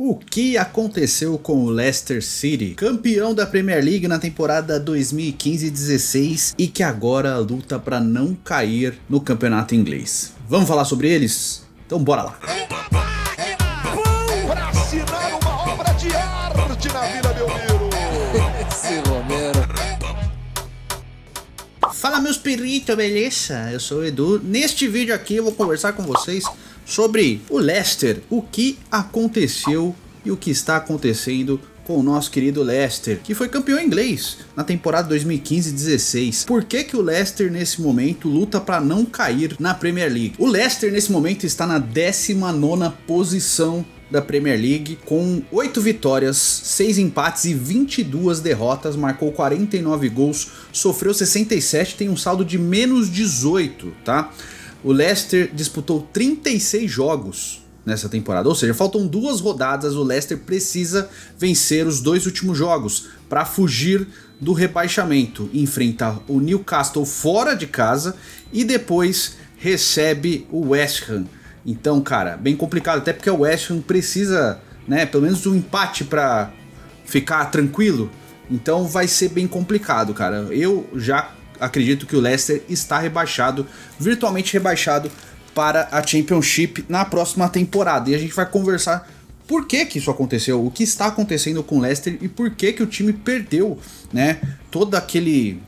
O que aconteceu com o Leicester City, campeão da Premier League na temporada 2015-16 e que agora luta para não cair no campeonato inglês? Vamos falar sobre eles? Então bora lá! Para assinar uma obra de arte na Vila Belmiro. Esse Romero. Fala meus perritos, beleza? Eu sou o Edu. Neste vídeo aqui eu vou conversar com vocês sobre o Leicester, o que aconteceu e o que está acontecendo com o nosso querido Leicester, que foi campeão inglês na temporada 2015-16. Por que que o Leicester nesse momento luta para não cair na Premier League? O Leicester nesse momento está na 19ª posição da Premier League, com 8 vitórias, 6 empates e 22 derrotas, marcou 49 gols, sofreu 67, tem um saldo de menos 18, tá? O Leicester disputou 36 jogos nessa temporada, ou seja, faltam 2 rodadas, o Leicester precisa vencer os 2 últimos jogos para fugir do rebaixamento. Enfrenta o Newcastle fora de casa e depois recebe o West Ham. Então, cara, bem complicado, até porque o West Ham precisa, né, pelo menos um empate para ficar tranquilo. Então vai ser bem complicado, cara. Eu já acredito que o Leicester está rebaixado, virtualmente rebaixado para a Championship na próxima temporada. E a gente vai conversar por que que isso aconteceu, o que está acontecendo com o Leicester e por que que o time perdeu, né, todo aquele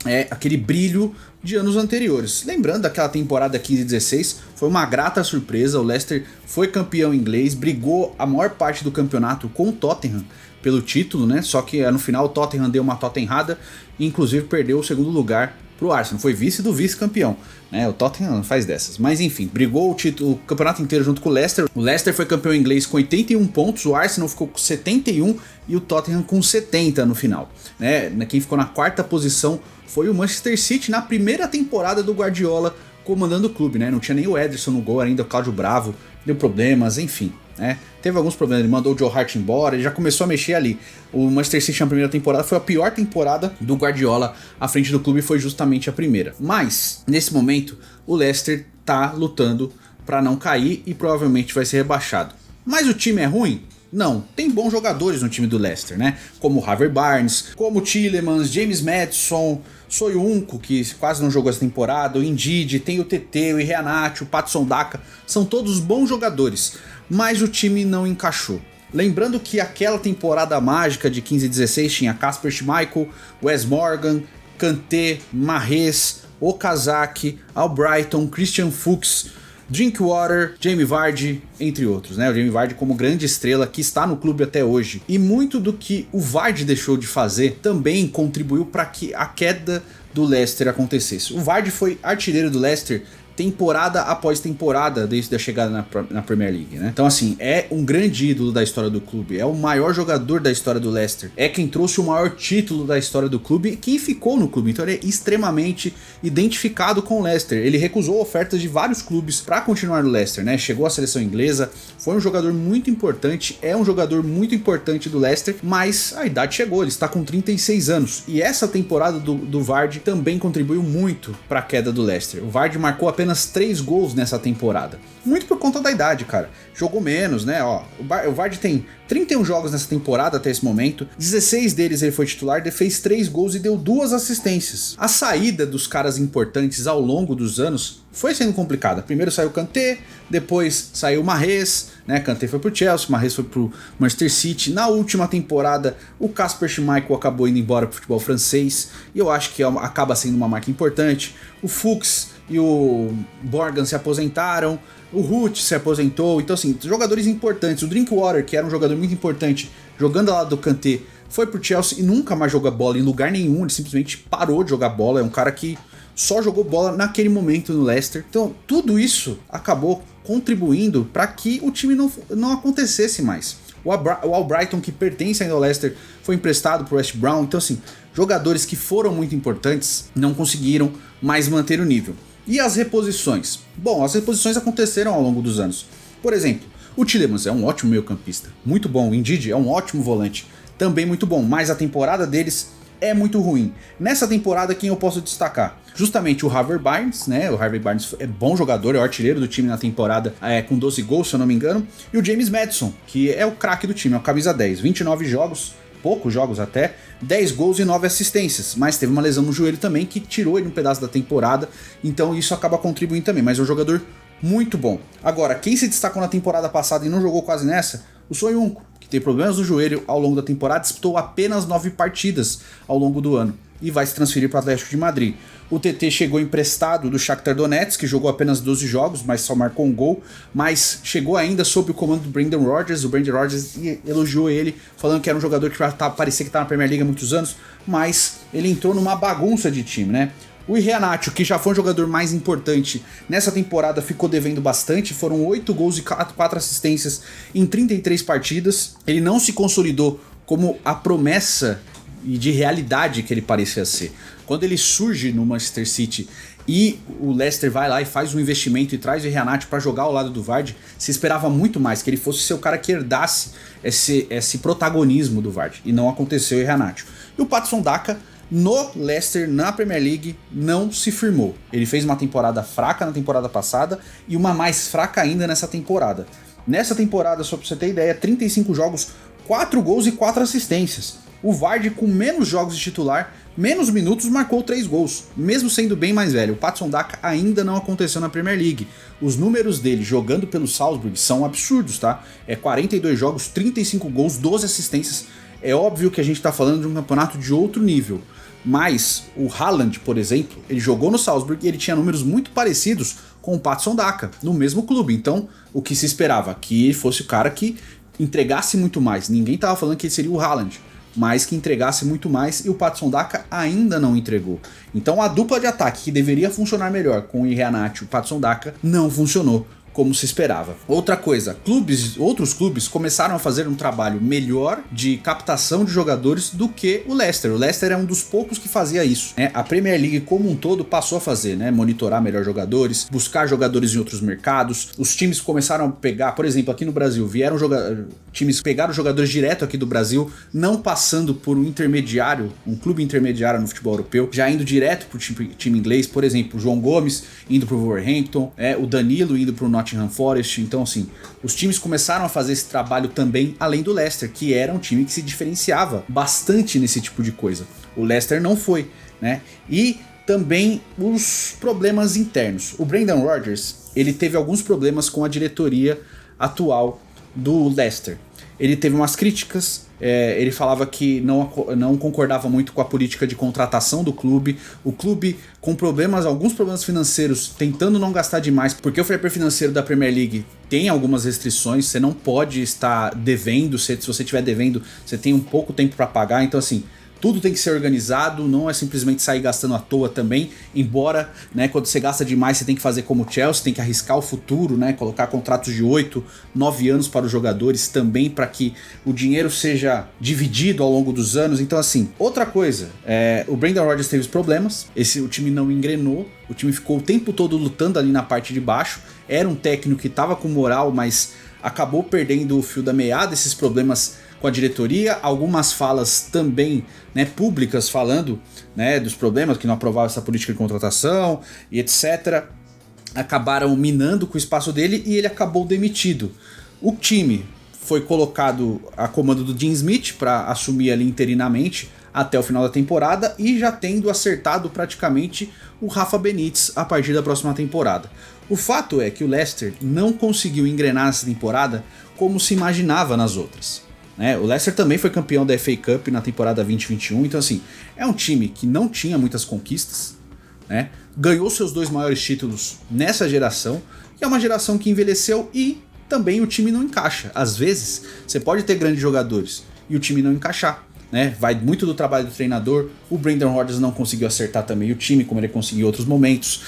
brilho de anos anteriores. Lembrando daquela temporada 15-16, foi uma grata surpresa, o Leicester foi campeão inglês, brigou a maior parte do campeonato com o Tottenham pelo título, né? Só que no final o Tottenham deu uma tottenhada e inclusive perdeu o segundo lugar pro Arsenal, foi vice do vice-campeão, né? O Tottenham faz dessas, mas enfim, brigou o campeonato inteiro junto com o Leicester. O Leicester foi campeão inglês com 81 pontos, o Arsenal ficou com 71 e o Tottenham com 70 no final, né? Quem ficou na 4ª posição foi o Manchester City na primeira temporada do Guardiola comandando o clube, né? Não tinha nem o Ederson no gol ainda, o Cláudio Bravo deu problemas, enfim, né? Teve alguns problemas, ele mandou o Joe Hart embora, ele já começou a mexer ali. O Manchester City na primeira temporada foi a pior temporada do Guardiola à frente do clube, foi justamente a primeira. Mas, nesse momento, o Leicester tá lutando para não cair e provavelmente vai ser rebaixado. Mas o time é ruim? Não, tem bons jogadores no time do Leicester, né? Como o Harvey Barnes, como o Tielemans, James Maddison, Soyuncu, que quase não jogou essa temporada, o Ndidi, tem o TT, o Iheanacho, o Patson Daka, são todos bons jogadores, mas o time não encaixou. Lembrando que aquela temporada mágica de 15-16 tinha Kasper Schmeichel, Wes Morgan, Kanté, Mahrez, Okazaki, Albrighton, Christian Fuchs, Drinkwater, Jamie Vardy, entre outros, né? O Jamie Vardy como grande estrela que está no clube até hoje. E muito do que o Vardy deixou de fazer também contribuiu para que a queda do Leicester acontecesse. O Vardy foi artilheiro do Leicester temporada após temporada desde a chegada na Premier League, né? Então assim, é um grande ídolo da história do clube, é o maior jogador da história do Leicester, é quem trouxe o maior título da história do clube e quem ficou no clube, então ele é extremamente identificado com o Leicester. Ele recusou ofertas de vários clubes para continuar no Leicester, né? Chegou à seleção inglesa, foi um jogador muito importante, é um jogador muito importante do Leicester, mas a idade chegou, ele está com 36 anos e essa temporada do Vardy também contribuiu muito para a queda do Leicester. O Vardy marcou apenas 3 gols nessa temporada, muito por conta da idade, cara. Jogou menos, né? Ó, o Vardy tem 31 jogos nessa temporada até esse momento, 16 deles ele foi titular, fez 3 gols e deu 2 assistências. A saída dos caras importantes ao longo dos anos foi sendo complicada. Primeiro saiu o Kanté, depois saiu o Mahrez, né? Kanté foi pro Chelsea, Mahrez foi pro Manchester City. Na última temporada, o Kasper Schmeichel acabou indo embora pro futebol francês, e eu acho que acaba sendo uma marca importante. O Fuchs e o Morgan se aposentaram, o Ruth se aposentou, então assim, jogadores importantes. O Drinkwater, que era um jogador muito importante, jogando ao lado do Kanté, foi pro Chelsea e nunca mais jogou bola em lugar nenhum, ele simplesmente parou de jogar bola, é um cara que só jogou bola naquele momento no Leicester. Então tudo isso acabou contribuindo para que o time não acontecesse mais. O Albrighton, que pertence ainda ao Leicester, foi emprestado pro West Brom, então assim, jogadores que foram muito importantes não conseguiram mais manter o nível. E as reposições? Bom, as reposições aconteceram ao longo dos anos. Por exemplo, o Tielemans é um ótimo meio-campista, muito bom. O Ndidi é um ótimo volante, também muito bom. Mas a temporada deles é muito ruim. Nessa temporada, quem eu posso destacar? Justamente o Harvey Barnes, né? O Harvey Barnes é bom jogador, é o artilheiro do time na temporada, com 12 gols, se eu não me engano. E o James Maddison, que é o craque do time, é o camisa 10, 29 jogos, poucos jogos até, 10 gols e 9 assistências, mas teve uma lesão no joelho também que tirou ele um pedaço da temporada, então isso acaba contribuindo também, mas é um jogador muito bom. Agora, quem se destacou na temporada passada e não jogou quase nessa? O Soyuncu, que tem problemas no joelho ao longo da temporada, disputou apenas 9 partidas ao longo do ano e vai se transferir para o Atlético de Madrid. O TT chegou emprestado do Shakhtar Donetsk, que jogou apenas 12 jogos, mas só marcou um gol, mas chegou ainda sob o comando do Brendan Rodgers. O Brendan Rodgers elogiou ele, falando que era um jogador que parecia que estava na Premier League há muitos anos, mas ele entrou numa bagunça de time, né? O Iheanacho, que já foi um jogador mais importante nessa temporada, ficou devendo bastante. Foram 8 gols e 4 assistências em 33 partidas. Ele não se consolidou como a promessa e de realidade que ele parecia ser. Quando ele surge no Manchester City e o Leicester vai lá e faz um investimento e traz o Iheanacho para jogar ao lado do Vardy, se esperava muito mais, que ele fosse ser o cara que herdasse esse protagonismo do Vardy. E não aconteceu o Iheanacho. E o Patson Daka, no Leicester, na Premier League, não se firmou. Ele fez uma temporada fraca na temporada passada e uma mais fraca ainda nessa temporada. Nessa temporada, só pra você ter ideia, 35 jogos, 4 gols e 4 assistências. O Vardy, com menos jogos de titular, menos minutos, marcou 3 gols, mesmo sendo bem mais velho. O Patson Daka ainda não aconteceu na Premier League. Os números dele jogando pelo Salzburg são absurdos, tá? 42 jogos, 35 gols, 12 assistências. É óbvio que a gente tá falando de um campeonato de outro nível. Mas o Haaland, por exemplo, ele jogou no Salzburg e ele tinha números muito parecidos com o Patson Daka, no mesmo clube. Então, o que se esperava? Que ele fosse o cara que entregasse muito mais. Ninguém tava falando que ele seria o Haaland, mas que entregasse muito mais, e o Patson Daka ainda não entregou. Então a dupla de ataque que deveria funcionar melhor com o Iheanacho e o Patson Daka não funcionou como se esperava. Outra coisa, outros clubes começaram a fazer um trabalho melhor de captação de jogadores do que o Leicester. O Leicester é um dos poucos que fazia isso, né? A Premier League como um todo passou a fazer, né? Monitorar melhor jogadores, buscar jogadores em outros mercados. Os times começaram a pegar, por exemplo, aqui no Brasil, times pegaram jogadores direto aqui do Brasil, não passando por um intermediário, um clube intermediário no futebol europeu, já indo direto pro time inglês. Por exemplo, o João Gomes indo pro Wolverhampton, o Danilo indo pro Nottingham Forest. Então, assim, os times começaram a fazer esse trabalho também, além do Leicester, que era um time que se diferenciava bastante nesse tipo de coisa. O Leicester não foi, né? E também os problemas internos. O Brendan Rodgers, ele teve alguns problemas com a diretoria atual do Leicester. Ele teve umas críticas, ele falava que não concordava muito com a política de contratação do clube, o clube com alguns problemas financeiros, tentando não gastar demais, porque o fair play financeiro da Premier League tem algumas restrições, você não pode estar devendo, se você estiver devendo, você tem um pouco tempo para pagar, então assim, tudo tem que ser organizado, não é simplesmente sair gastando à toa também, embora, né, quando você gasta demais você tem que fazer como o Chelsea, tem que arriscar o futuro, né, colocar contratos de 8, 9 anos para os jogadores também, para que o dinheiro seja dividido ao longo dos anos. Então assim, outra coisa, o Brendan Rodgers teve problemas, o time não engrenou, o time ficou o tempo todo lutando ali na parte de baixo, era um técnico que estava com moral, mas acabou perdendo o fio da meada, esses problemas com a diretoria, algumas falas também, né, públicas falando, né, dos problemas, que não aprovava essa política de contratação e etc, acabaram minando com o espaço dele e ele acabou demitido. O time foi colocado a comando do Dean Smith para assumir ali interinamente até o final da temporada e já tendo acertado praticamente o Rafa Benítez a partir da próxima temporada. O fato é que o Leicester não conseguiu engrenar essa temporada como se imaginava nas outras. O Leicester também foi campeão da FA Cup na temporada 2021, então assim, é um time que não tinha muitas conquistas, né? Ganhou seus 2 maiores títulos nessa geração, e é uma geração que envelheceu e também o time não encaixa. Às vezes, você pode ter grandes jogadores e o time não encaixar, né? Vai muito do trabalho do treinador, o Brendan Rodgers não conseguiu acertar também o time, como ele conseguiu em outros momentos.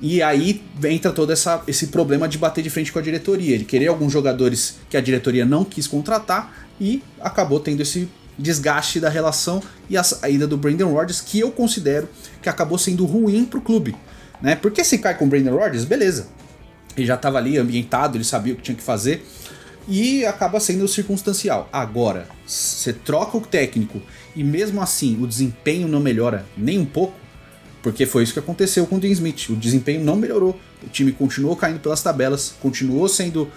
E aí entra todo esse problema de bater de frente com a diretoria, ele querer alguns jogadores que a diretoria não quis contratar e acabou tendo esse desgaste da relação e a saída do Brendan Rodgers, que eu considero que acabou sendo ruim pro clube, né? Porque se cai com o Brendan Rodgers, beleza, ele já estava ali ambientado, ele sabia o que tinha que fazer, e acaba sendo circunstancial. Agora, você troca o técnico e mesmo assim o desempenho não melhora nem um pouco, porque foi isso que aconteceu com o Dean Smith. O desempenho não melhorou, o time continuou caindo pelas tabelas, continuou sendo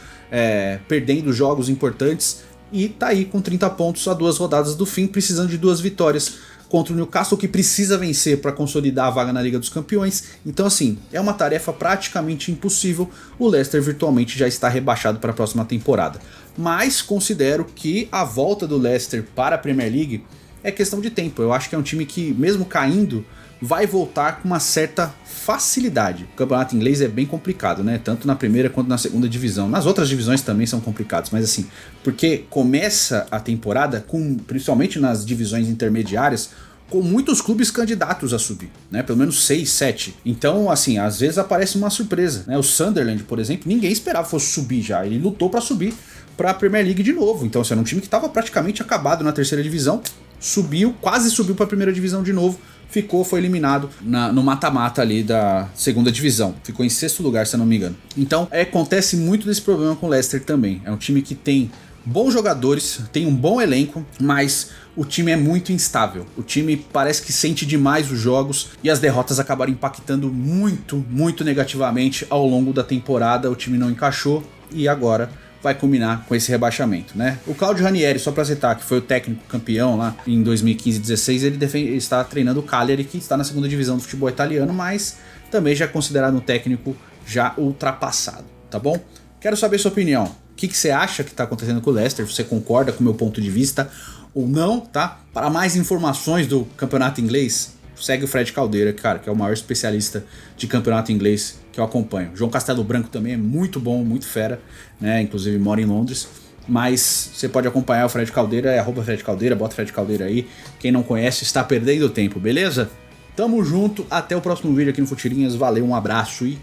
perdendo jogos importantes e tá aí com 30 pontos a 2 rodadas do fim, precisando de 2 vitórias contra o Newcastle, que precisa vencer para consolidar a vaga na Liga dos Campeões. Então assim, é uma tarefa praticamente impossível. O Leicester virtualmente já está rebaixado para a próxima temporada. Mas considero que a volta do Leicester para a Premier League é questão de tempo. Eu acho que é um time que, mesmo caindo, vai voltar com uma certa facilidade. O campeonato inglês é bem complicado, né? Tanto na primeira quanto na segunda divisão. Nas outras divisões também são complicados, mas assim, porque começa a temporada, principalmente nas divisões intermediárias, com muitos clubes candidatos a subir, né? Pelo menos 6, 7. Então, assim, às vezes aparece uma surpresa, né? O Sunderland, por exemplo, ninguém esperava que fosse subir já. Ele lutou para subir para a Premier League de novo. Então, assim, era um time que estava praticamente acabado na terceira divisão, subiu, quase subiu para a primeira divisão de novo. Foi eliminado no mata-mata ali da segunda divisão. Ficou em 6º lugar, se eu não me engano. Então, acontece muito desse problema com o Leicester também. É um time que tem bons jogadores, tem um bom elenco, mas o time é muito instável. O time parece que sente demais os jogos e as derrotas acabaram impactando muito, muito negativamente ao longo da temporada. O time não encaixou e agora vai culminar com esse rebaixamento, né? O Claudio Ranieri, só pra citar, que foi o técnico campeão lá em 2015-16, ele está treinando o Cagliari, que está na segunda divisão do futebol italiano, mas também já é considerado um técnico já ultrapassado, tá bom? Quero saber sua opinião. O que você acha que está acontecendo com o Leicester? Você concorda com o meu ponto de vista ou não, tá? Para mais informações do campeonato inglês, segue o Fred Caldeira, cara, que é o maior especialista de campeonato inglês que eu acompanho. João Castelo Branco também é muito bom, muito fera, né? Inclusive mora em Londres. Mas você pode acompanhar o Fred Caldeira, é @Fred Caldeira, bota Fred Caldeira aí. Quem não conhece está perdendo tempo, beleza? Tamo junto, até o próximo vídeo aqui no Futirinhas. Valeu, um abraço e